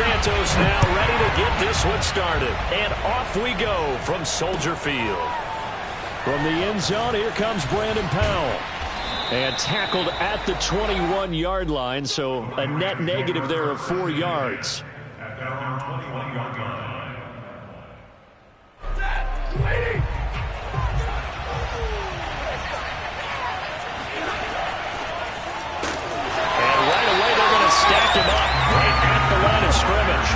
Santos now ready to get this one started. And off we go from Soldier Field. From the end zone, here comes Brandon Powell. And tackled at the 21-yard line, so a net negative there of 4 yards. At their own 21-yard line. And right away they're going to stack him up right at the line of scrimmage.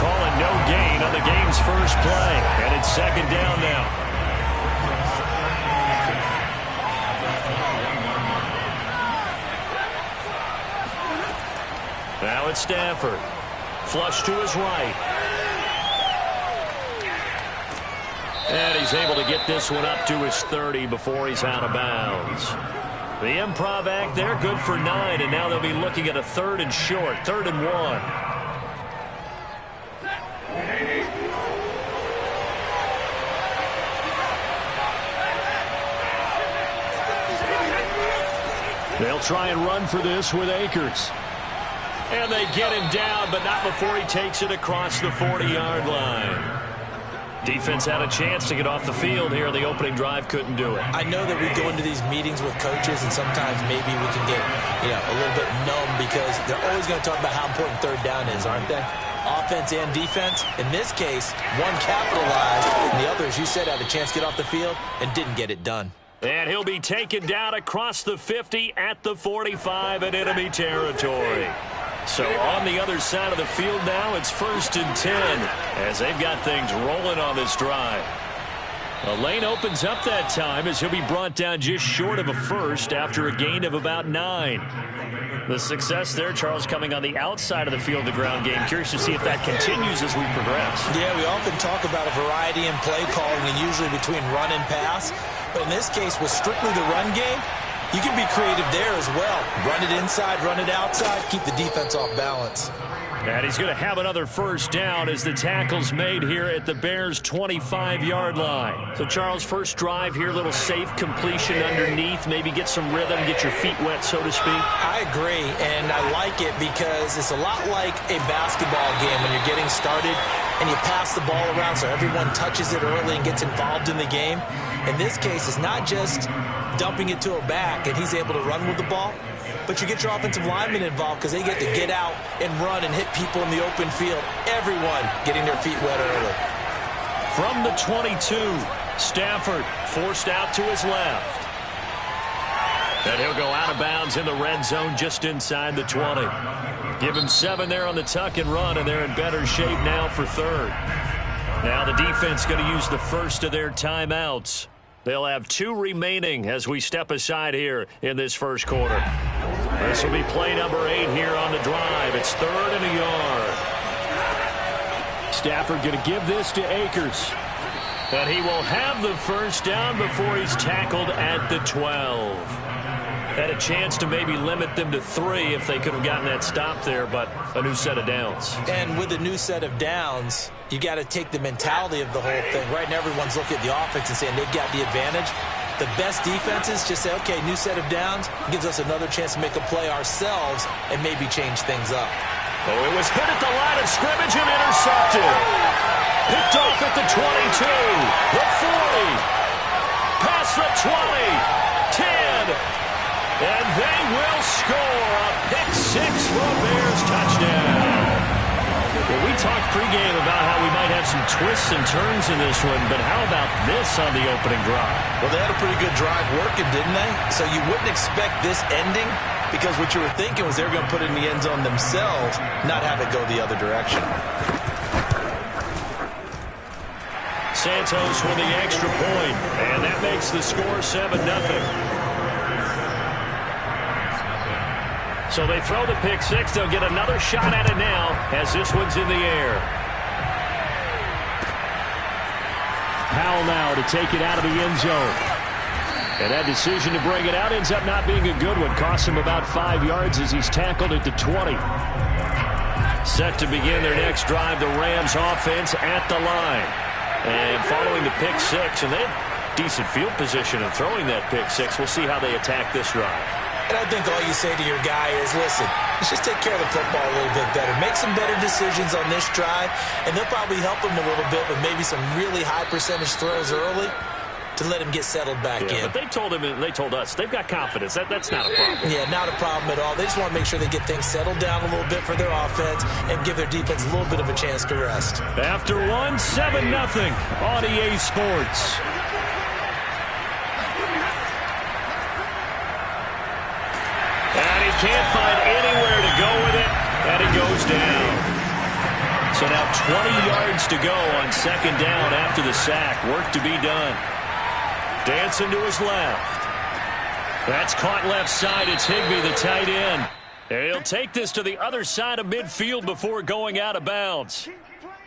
Calling no gain on the game's first play. And it's second down now. Now it's Stafford. Flush to his right. And he's able to get this one up to his 30 before he's out of bounds. The improv act there, good for 9, and now they'll be looking at a 3rd and short, 3rd and 1. They'll try and run for this with Akers. And they get him down, but not before he takes it across the 40-yard line. Defense had a chance to get off the field here. The opening drive couldn't do it. I know that we go into these meetings with coaches, and sometimes maybe we can get a little bit numb because they're always going to talk about how important third down is, aren't they? Offense and defense. In this case, one capitalized, and the other, as you said, had a chance to get off the field and didn't get it done. And he'll be taken down across the 50 at the 45 in enemy territory. So on the other side of the field now, it's 1st and 10 as they've got things rolling on this drive. The lane opens up that time as he'll be brought down just short of a first after a gain of about 9. The success there, Charles, coming on the outside of the field, the ground game. Curious to see if that continues as we progress. Yeah, we often talk about a variety in play calling and usually between run and pass. But in this case, with strictly the run game, you can be creative there as well. Run it inside, run it outside, keep the defense off balance. And he's going to have another first down as the tackle's made here at the Bears' 25-yard line. So, Charles, first drive here, little safe completion underneath, maybe get some rhythm, get your feet wet, so to speak. I agree, and I like it because it's a lot like a basketball game when you're getting started and you pass the ball around so everyone touches it early and gets involved in the game. In this case, it's not just dumping it to a back and he's able to run with the ball, but you get your offensive linemen involved because they get to get out and run and hit people in the open field. Everyone getting their feet wet early. From the 22, Stafford forced out to his left. And he'll go out of bounds in the red zone just inside the 20. Give him 7 there on the tuck and run, and they're in better shape now for 3rd. Now the defense going to use the first of their timeouts. They'll have 2 remaining as we step aside here in this first quarter. This will be play number 8 here on the drive. It's 3rd and a yard. Stafford going to give this to Akers. And he will have the first down before he's tackled at the 12. Had a chance to maybe limit them to 3 if they could have gotten that stop there, but a new set of downs. And with a new set of downs, you got to take the mentality of the whole thing. Right now, everyone's looking at the offense and saying they've got the advantage. The best defenses just say, okay, new set of downs, gives us another chance to make a play ourselves and maybe change things up. Oh, it was hit at the line of scrimmage and intercepted. Picked off at the 22, the 40, past the 20, 10. And they will score a pick-6 for a Bears touchdown. Well, we talked pregame about how we might have some twists and turns in this one, but how about this on the opening drive? Well, they had a pretty good drive working, didn't they? So you wouldn't expect this ending because what you were thinking was they were going to put it in the end zone themselves, not have it go the other direction. Santos with the extra point, and that makes the score 7-0. So they throw the pick-6. They'll get another shot at it now as this one's in the air. Powell now to take it out of the end zone. And that decision to bring it out ends up not being a good one. Costs him about 5 yards as he's tackled at the 20. Set to begin their next drive, the Rams offense at the line. And following the pick-6, and they have decent field position in throwing that pick-6. We'll see how they attack this drive. And I think all you say to your guy is, listen, Let's just take care of the football a little bit better. Make some better decisions on this drive, and they'll probably help him a little bit with maybe some really high percentage throws early to let him get settled back in. But they told him, and they told us, they've got confidence. That's not a problem. Yeah, not a problem at all. They just want to make sure they get things settled down a little bit for their offense and give their defense a little bit of a chance to rest. After 7-0 on EA Sports. And he can't find anywhere to go with it, and it goes down. So now 20 yards to go on second down after the sack. Work to be done. Dancing to his left. That's caught left side. It's Higbee, the tight end. And he'll take this to the other side of midfield before going out of bounds.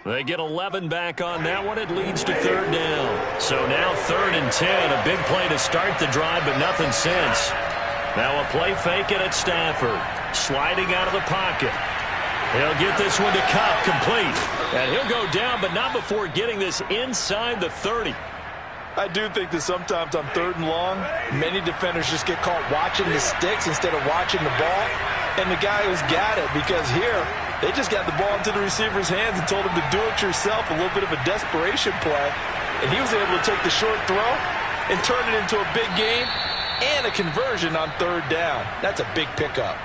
They get 11 back on that one. It leads to third down. So now 3rd and 10. A big play to start the drive, but nothing since. Now a play fake it at Stafford. Sliding out of the pocket. He'll get this one to Kupp, complete. And he'll go down, but not before getting this inside the 30. I do think that sometimes on 3rd and long, many defenders just get caught watching the sticks instead of watching the ball. And the guy who's got it, because here, they just got the ball into the receiver's hands and told him to do it yourself, a little bit of a desperation play. And he was able to take the short throw and turn it into a big gain and a conversion on 3rd down. That's a big pickup.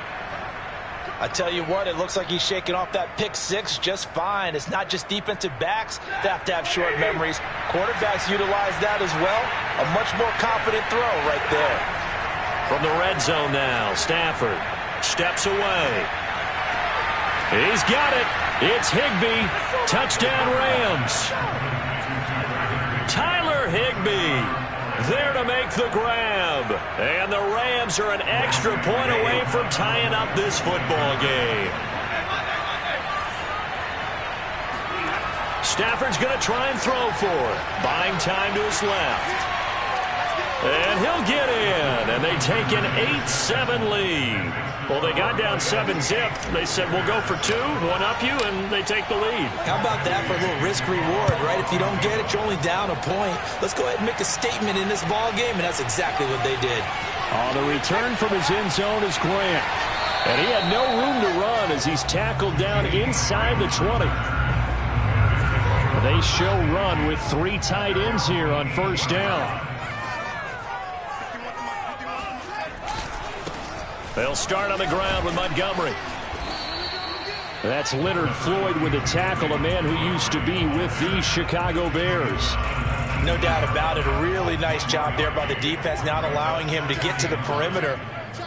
I tell you what, it looks like he's shaking off that pick six just fine. It's not just defensive backs that have to have short memories. Quarterbacks utilize that as well. A much more confident throw right there. From the red zone now, Stafford steps away. He's got it. It's Higbee. Touchdown Rams. Tyler Higbee there to make the grab. And the Rams are an extra point away from tying up this football game. Stafford's going to try and throw for it. Buying time to his left. And he'll get in. And they take an 8-7 lead. Well, they got down 7-zip. They said, we'll go for 2, one up you, and they take the lead. How about that for a little risk-reward, right? If you don't get it, you're only down a point. Let's go ahead and make a statement in this ball game, and that's exactly what they did. On the return from his end zone is Grant. And he had no room to run as he's tackled down inside the 20. They show run with 3 tight ends here on first down. They'll start on the ground with Montgomery. That's Leonard Floyd with a tackle, a man who used to be with the Chicago Bears. No doubt about it. A really nice job there by the defense, not allowing him to get to the perimeter.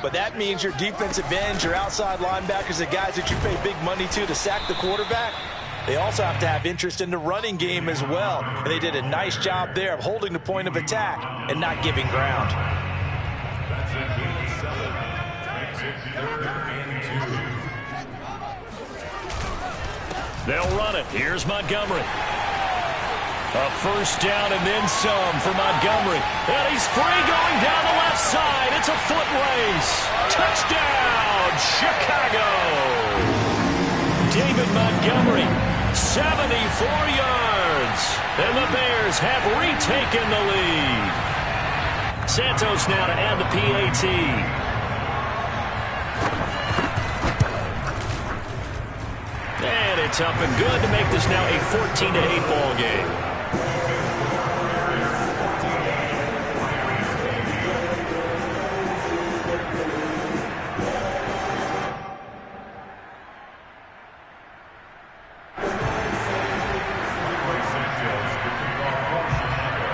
But that means your defensive ends, your outside linebackers, the guys that you pay big money to sack the quarterback, they also have to have interest in the running game as well. And they did a nice job there of holding the point of attack and not giving ground. They'll run it. Here's Montgomery. A first down and then some for Montgomery. And he's free going down the left side. It's a foot race. Touchdown, Chicago. David Montgomery, 74 yards. And the Bears have retaken the lead. Santos now to add the PAT. And it's up and good to make this now a 14-8 ball game.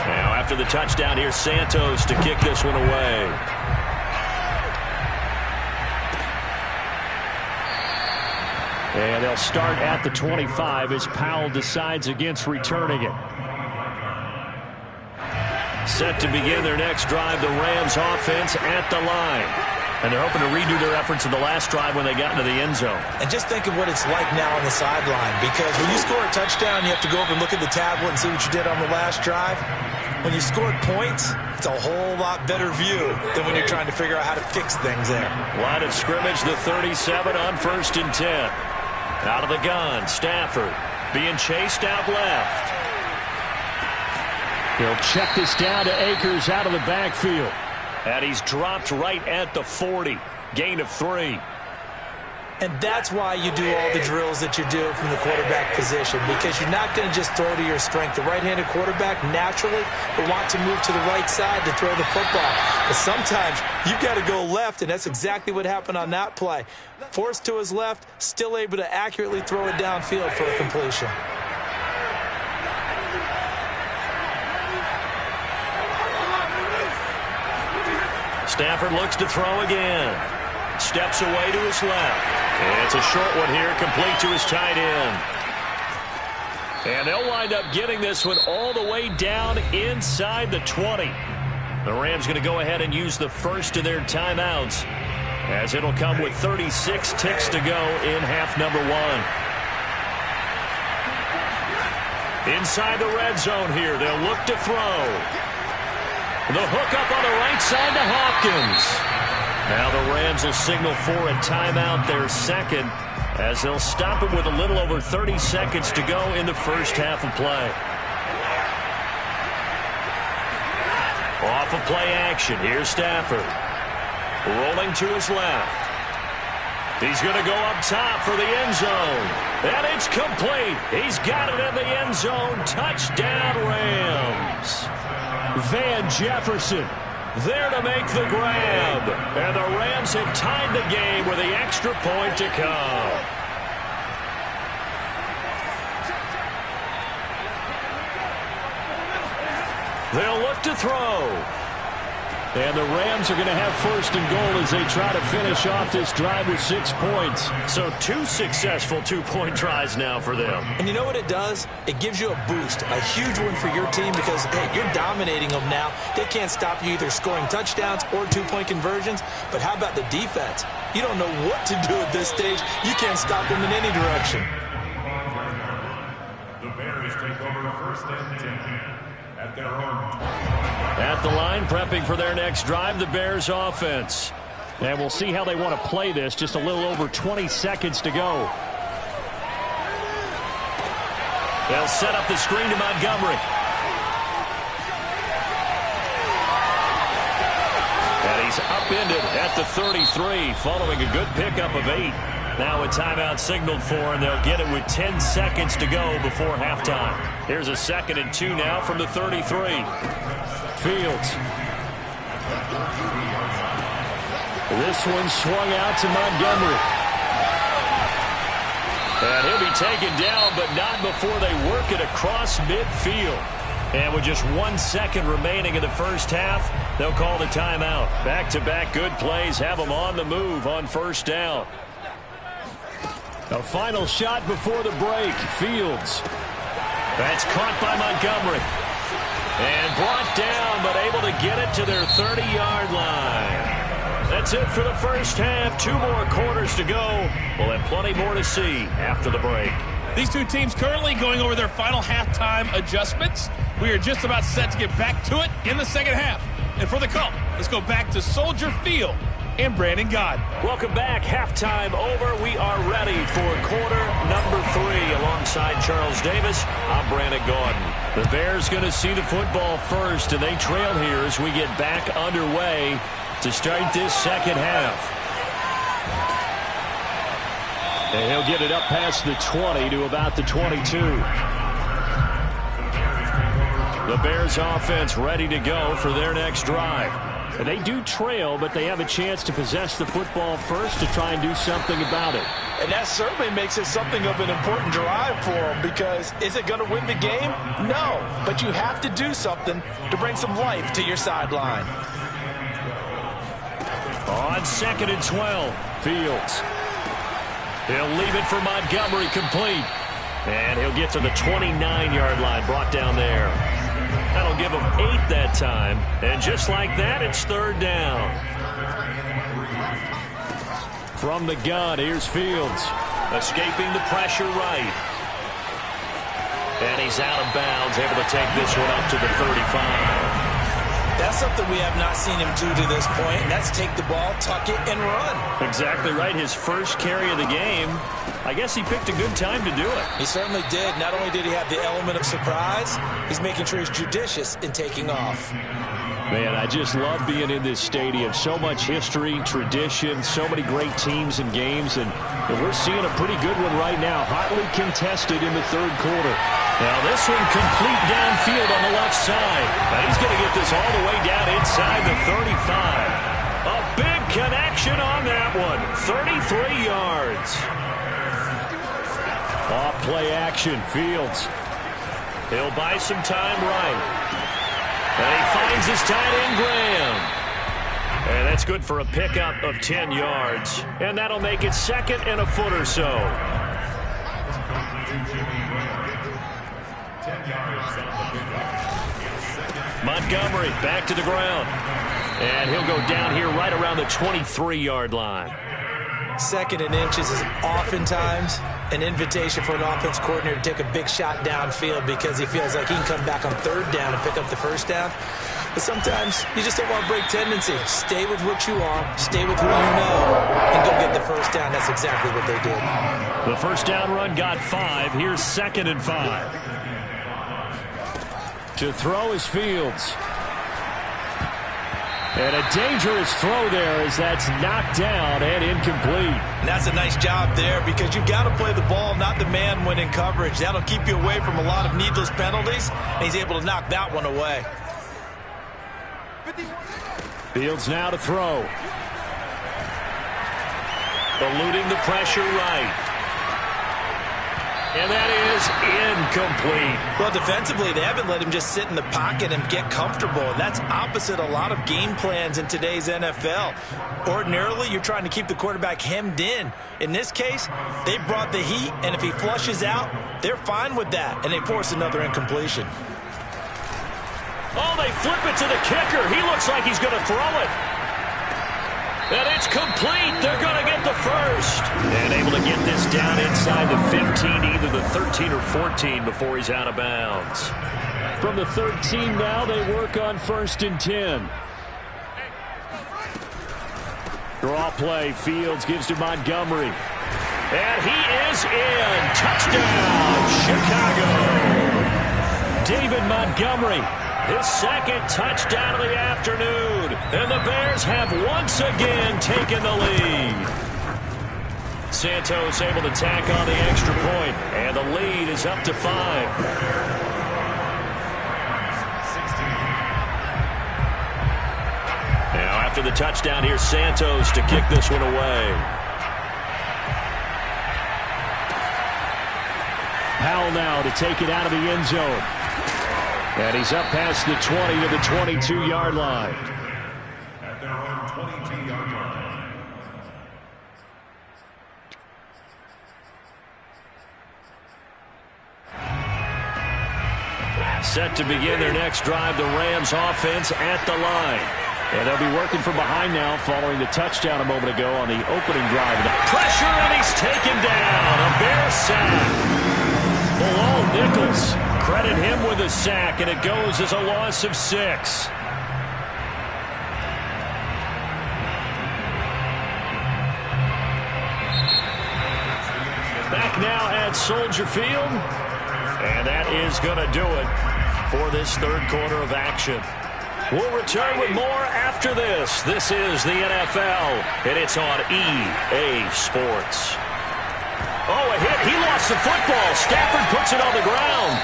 Now after the touchdown, here's Santos to kick this one away. And they'll start at the 25 as Powell decides against returning it. Set to begin their next drive, the Rams offense at the line. And they're hoping to redo their efforts in the last drive when they got into the end zone. And just think of what it's like now on the sideline, because when you score a touchdown, you have to go over and look at the tablet and see what you did on the last drive. When you scored points, it's a whole lot better view than when you're trying to figure out how to fix things there. Line of scrimmage, the 37 on 1st and 10. Out of the gun, Stafford being chased out left. He'll check this down to Akers out of the backfield. And he's dropped right at the 40. Gain of 3. And that's why you do all the drills that you do from the quarterback position, because you're not going to just throw to your strength. The right-handed quarterback naturally will want to move to the right side to throw the football. But sometimes you've got to go left, and that's exactly what happened on that play. Forced to his left, still able to accurately throw it downfield for a completion. Stafford looks to throw again. Steps away to his left. And it's a short one here, complete to his tight end. And they'll wind up getting this one all the way down inside the 20. The Rams going to go ahead and use the first of their timeouts, as it'll come with 36 ticks to go in half number 1. Inside the red zone here, they'll look to throw. The hook up on the right side to Hopkins. Now the Rams will signal for a timeout, their second, as they'll stop it with a little over 30 seconds to go in the first half of play. Off of play action, here's Stafford. Rolling to his left. He's going to go up top for the end zone. And it's complete. He's got it in the end zone. Touchdown, Rams. Van Jefferson there to make the grab. And the Rams have tied the game with the extra point to come. They'll look to throw. And the Rams are going to have first and goal as they try to finish off this drive with 6 points. So 2 successful two-point tries now for them. And you know what it does? It gives you a boost, a huge one for your team because, hey, you're dominating them now. They can't stop you either scoring touchdowns or two-point conversions. But how about the defense? You don't know what to do at this stage. You can't stop them in any direction. The Bears take over first and 10 at their own. At the line, prepping for their next drive, the Bears offense. And we'll see how they want to play this. Just a little over 20 seconds to go. They'll set up the screen to Montgomery. And he's upended at the 33, following a good pickup of 8. Now a timeout signaled for, and they'll get it with 10 seconds to go before halftime. Here's a 2nd and 2 now from the 33. Fields. This one swung out to Montgomery. And he'll be taken down, but not before they work it across midfield. And with just 1 second remaining in the first half, they'll call the timeout. Back-to-back good plays have them on the move on first down. A final shot before the break. Fields. That's caught by Montgomery. And brought down, but able to get it to their 30-yard line. That's it for the first half. 2 more quarters to go. We'll have plenty more to see after the break. These two teams currently going over their final halftime adjustments. We are just about set to get back to it in the second half. And for the call, let's go back to Soldier Field and Brandon Gaudin. Welcome back. Halftime over. We are ready for quarter number 3. Alongside Charles Davis, I'm Brandon Gaudin. The Bears going to see the football first, and they trail here as we get back underway to start this second half. And he'll get it up past the 20 to about the 22. The Bears offense ready to go for their next drive. And they do trail, but they have a chance to possess the football first to try and do something about it. And that certainly makes it something of an important drive for them, because is it going to win the game? No, but you have to do something to bring some life to your sideline. On 2nd and 12, Fields. He'll leave it for Montgomery, complete. And he'll get to the 29-yard line, brought down there. That'll give him 8 that time. And just like that, it's 3rd down. From the gun, here's Fields. Escaping the pressure right. And he's out of bounds, able to take this one up to the 35. That's something we have not seen him do to this point, and that's take the ball, tuck it, and run. Exactly right. His first carry of the game. I guess he picked a good time to do it. He certainly did. Not only did he have the element of surprise, he's making sure he's judicious in taking off. Man, I just love being in this stadium. So much history, tradition, so many great teams and games, and we're seeing a pretty good one right now. Hotly contested in the third quarter. Now this one complete downfield on the left side. Now he's going to get this all the way down inside the 35. A big connection on that one. 33 yards. Off play action, Fields. He'll buy some time right. And he finds his tight end, Graham. And that's good for a pickup of 10 yards. And that'll make it second and a foot or so. 10 yards on the pickup. Montgomery back to the ground. And he'll go down here right around the 23-yard line. Second and inches is oftentimes an invitation for an offense coordinator to take a big shot downfield because he feels like he can come back on third down and pick up the first down. But sometimes you just don't want to break tendency. Stay with what you are, stay with who you know, and go get the first down. That's exactly what they did. The first down run got 5. Here's 2nd and 5. To throw is Fields. And a dangerous throw there as that's knocked down and incomplete. And that's a nice job there because you've got to play the ball, not the man when in coverage. That'll keep you away from a lot of needless penalties, and he's able to knock that one away. Fields now to throw. Eluding the pressure right. And that is incomplete. Well, defensively, they haven't let him just sit in the pocket and get comfortable. And that's opposite a lot of game plans in today's NFL. Ordinarily, you're trying to keep the quarterback hemmed in. In this case, they brought the heat, and if he flushes out, they're fine with that, and they force another incompletion. Oh, they flip it to the kicker. He looks like he's going to throw it. And it's complete. They're going to get the first. And able to get this down inside the 15, either the 13 or 14 before he's out of bounds. From the 13 now, they work on 1st and 10. Draw play. Fields gives to Montgomery. And he is in. Touchdown, Chicago. David Montgomery. His second touchdown of the afternoon. And the Bears have once again taken the lead. Santos able to tack on the extra point. And the lead is up to 5. Now after the touchdown, here's Santos to kick this one away. Powell now to take it out of the end zone. And he's up past the 20 to the 22-yard line. At their own 22-yard line. Set to begin their next drive, the Rams offense at the line. And they'll be working from behind now following the touchdown a moment ago on the opening drive. The pressure, and he's taken down. A Bear sack. Bilal Nichols. Credit him with a sack, and it goes as a loss of 6. Back now at Soldier Field, and that is going to do it for this third quarter of action. We'll return with more after this. This is the NFL, and it's on EA Sports. Oh, a hit. He lost the football. Stafford puts it on the ground.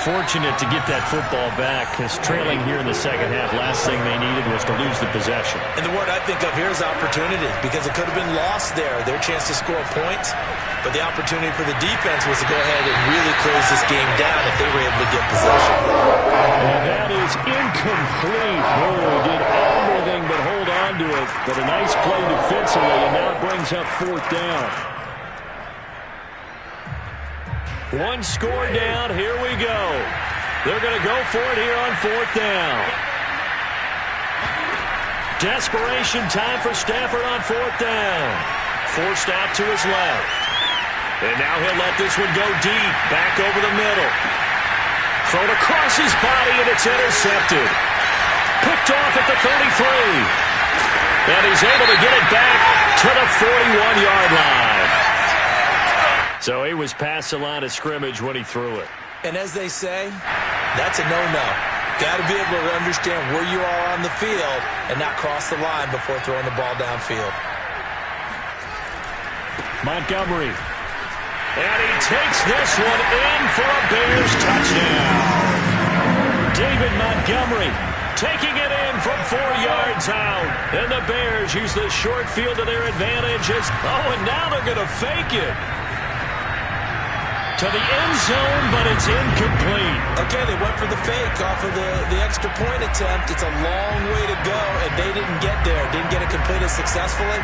Fortunate to get that football back, because trailing here in the second half, last thing they needed was to lose the possession. And the word I think of here is opportunity, because it could have been lost there, their chance to score points. But the opportunity for the defense was to go ahead and really close this game down if they were able to get possession. And that is incomplete. Oh, did everything but hold on to it. But a nice play defensively, and now it brings up 4th down. One score down. Here we go. They're going to go for it here on 4th down. Desperation time for Stafford on 4th down. Forced out to his left. And now he'll let this one go deep. Back over the middle. Thrown across his body, and it's intercepted. Picked off at the 33. And he's able to get it back to the 41-yard line. So he was past the line of scrimmage when he threw it. And as they say, that's a no-no. got to be able to understand where you are on the field and not cross the line before throwing the ball downfield. Montgomery. And he takes this one in for a Bears touchdown. David Montgomery taking it in from 4 yards out. And the Bears use the short field to their advantage. And now they're going to fake it to the end zone, but it's incomplete. Okay, they went for the fake off of the extra point attempt. It's a long way to go, and they didn't get there. Didn't get it completed successfully.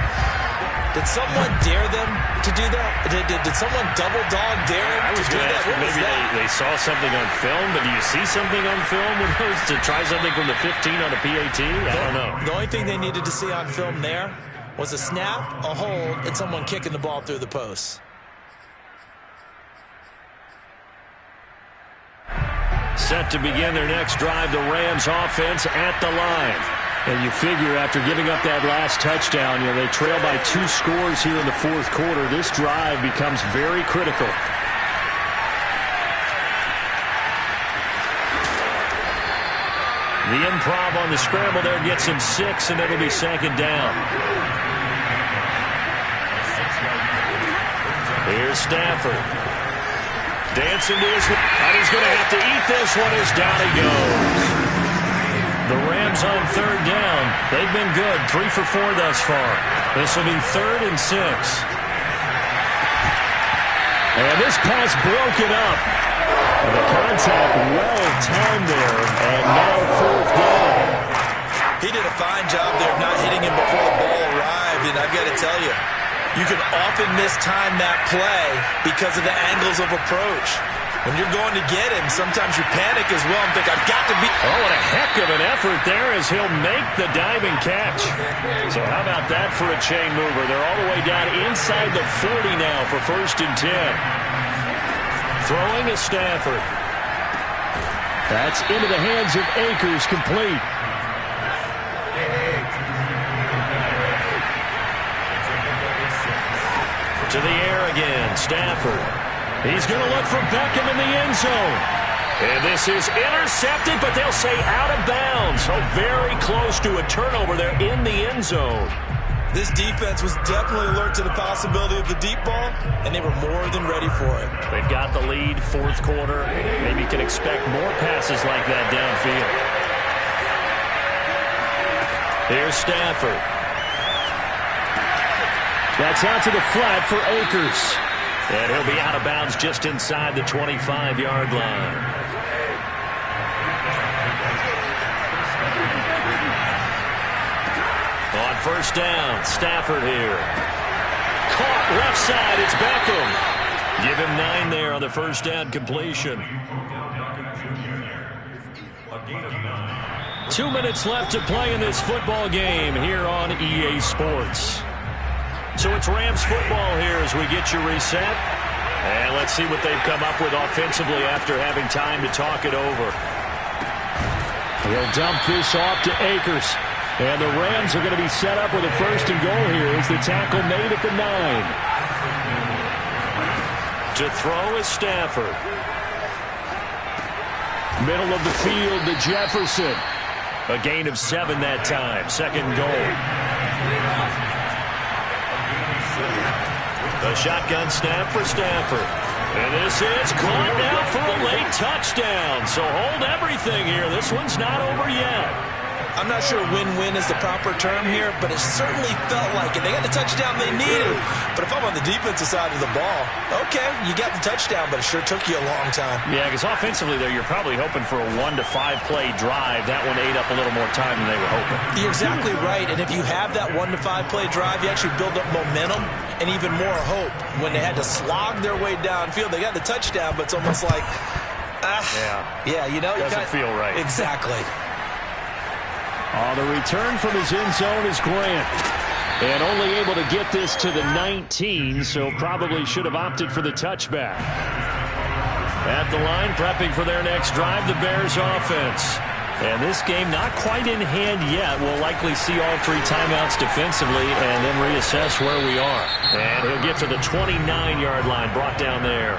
Did someone dare them to do that? Did someone double dog dare them to do that? Maybe they saw something on film, but do you see something on film when it goes to try something from the 15 on a PAT? I don't know. The only thing they needed to see on film there was a snap, a hold, and someone kicking the ball through the posts. Set to begin their next drive, the Rams offense at the line. And you figure after giving up that last touchdown, they trail by 2 scores here in the fourth quarter. This drive becomes very critical. The improv on the scramble there gets him 6, and it'll be second down. Here's Stafford. Dancing to his feet. And he's going to have to eat this one as down he goes. The Rams on third down. They've been good. 3 for 4 thus far. This will be 3rd and 6. And this pass broken up. And the contact well timed there. And now 4th down. He did a fine job there of not hitting him before the ball arrived. And I've got to tell you, you can often mistime that play because of the angles of approach. When you're going to get him, sometimes you panic as well and think, I've got to be... Oh, what a heck of an effort there as he'll make the diving catch. So how about that for a chain mover? They're all the way down inside the 40 now for 1st and 10. Throwing is Stafford. That's into the hands of Akers, complete. To the air again, Stafford. He's going to look for Beckham in the end zone. And this is intercepted, but they'll say out of bounds. So very close to a turnover there in the end zone. This defense was definitely alert to the possibility of the deep ball, and they were more than ready for it. They've got the lead, fourth quarter. Maybe you can expect more passes like that downfield. Here's Stafford. That's out to the flat for Akers. And he'll be out of bounds just inside the 25-yard line. On first down, Stafford here. Caught left side, it's Beckham. Give him 9 there on the first down completion. 2 minutes left to play in this football game here on EA Sports. So it's Rams football here as we get you reset. And let's see what they've come up with offensively after having time to talk it over. He'll dump this off to Akers. And the Rams are going to be set up with a 1st and goal here as the tackle made at the 9. To throw is Stafford. Middle of the field to Jefferson. A gain of 7 that time. 2nd goal. A shotgun snap for Stafford. And this is caught now for a late touchdown. So hold everything here. This one's not over yet. I'm not sure win-win is the proper term here, but it certainly felt like it. They got the touchdown they needed. But if I'm on the defensive side of the ball, okay, you got the touchdown, but it sure took you a long time. Yeah, because offensively there, you're probably hoping for a 1 to 5 play drive. That one ate up a little more time than they were hoping. You're exactly right. And if you have that 1 to 5 play drive, you actually build up momentum and even more hope. When they had to slog their way downfield, they got the touchdown, but it's almost like, doesn't feel right. Exactly. The return from his end zone is Grant. And only able to get this to the 19, so probably should have opted for the touchback. At the line, prepping for their next drive, the Bears offense. And this game not quite in hand yet. We'll likely see all 3 timeouts defensively and then reassess where we are. And he'll get to the 29-yard line, brought down there.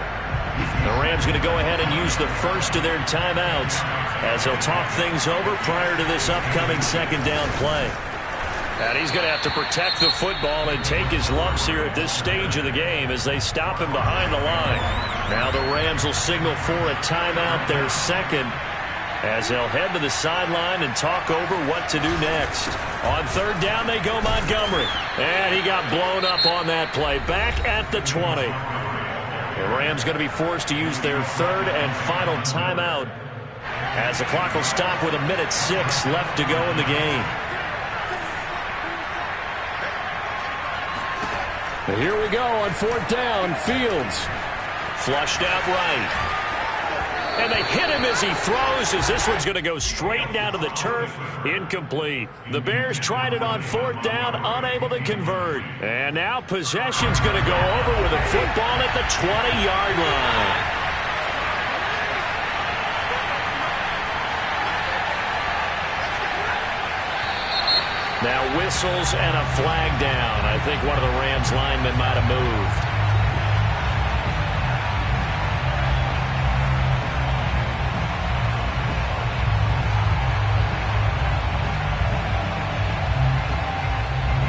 The Rams going to go ahead and use the first of their timeouts. as he'll talk things over prior to this upcoming second down play. And he's going to have to protect the football and take his lumps here at this stage of the game as they stop him behind the line. Now the Rams will signal for a timeout, their second, as they'll head to the sideline and talk over what to do next. On third down they go Montgomery. And he got blown up on that play. Back at the 20. The Rams going to be forced to use their third and final timeout as the clock will stop with 1:06 left to go in the game. Here we go on fourth down. Fields. Flushed out right. And they hit him as he throws, as this one's going to go straight down to the turf. Incomplete. The Bears tried it on fourth down, unable to convert. And now possession's going to go over with a football at the 20-yard line. Now whistles and a flag down. I think one of the Rams linemen might have moved.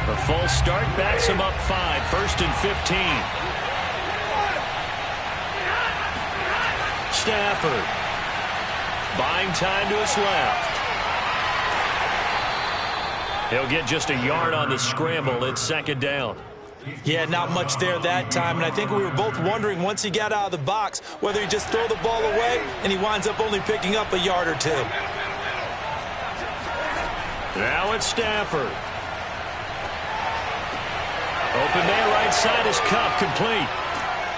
The full start backs him up 5, 1st and 15. Stafford buying time to his left. He'll get just a yard on the scramble. It's second down. Yeah, not much there that time, and I think we were both wondering once he got out of the box whether he just throw the ball away and he winds up only picking up a yard or two. Now it's Stafford. Open man right side is Kupp, complete.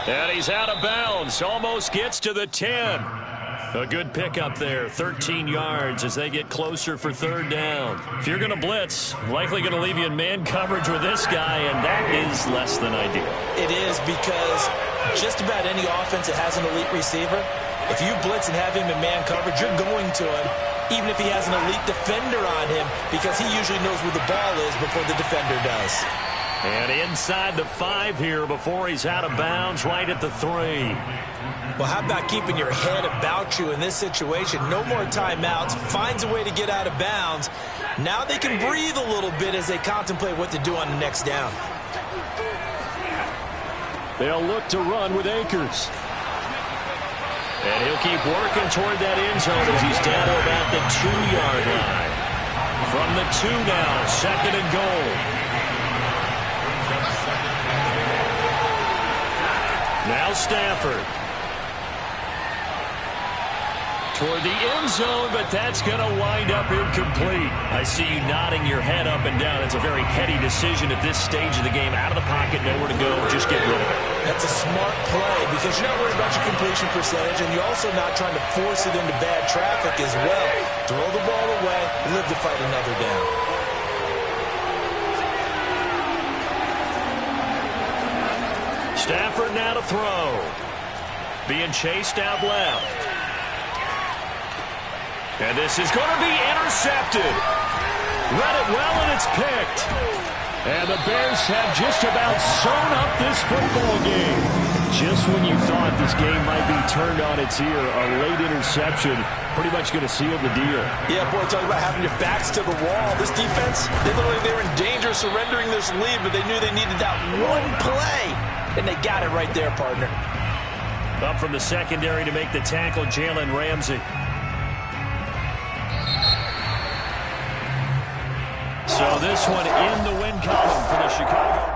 And he's out of bounds, almost gets to the 10. A good pickup there, 13 yards as they get closer for third down. If you're going to blitz, likely going to leave you in man coverage with this guy, and that is less than ideal. It is, because just about any offense that has an elite receiver, if you blitz and have him in man coverage, you're going to him, even if he has an elite defender on him, because he usually knows where the ball is before the defender does. And inside the 5 here before he's out of bounds, right at the 3. Well, how about keeping your head about you in this situation? No more timeouts. Finds a way to get out of bounds. Now they can breathe a little bit as they contemplate what to do on the next down. They'll look to run with Akers. And he'll keep working toward that end zone as he's down to about the 2-yard line. From the 2 now, second and goal. Now Stafford. Toward the end zone, but that's going to wind up incomplete. I see you nodding your head up and down. It's a very heady decision at this stage of the game. Out of the pocket, nowhere to go. Just get rid of it. That's a smart play because you're not worried about your completion percentage, and you're also not trying to force it into bad traffic as well. Throw the ball away, live to fight another down. Stafford now to throw. Being chased out left. And this is going to be intercepted. Read it well, and it's picked. And the Bears have just about sewn up this football game. Just when you thought this game might be turned on its ear, a late interception pretty much going to seal the deal. Yeah, boy, talk about having your backs to the wall. This defense, they were in danger of surrendering this lead, but they knew they needed that one play. And they got it right there, partner. Up from the secondary to make the tackle, Jalen Ramsey. So this one in the win column for the Chicago.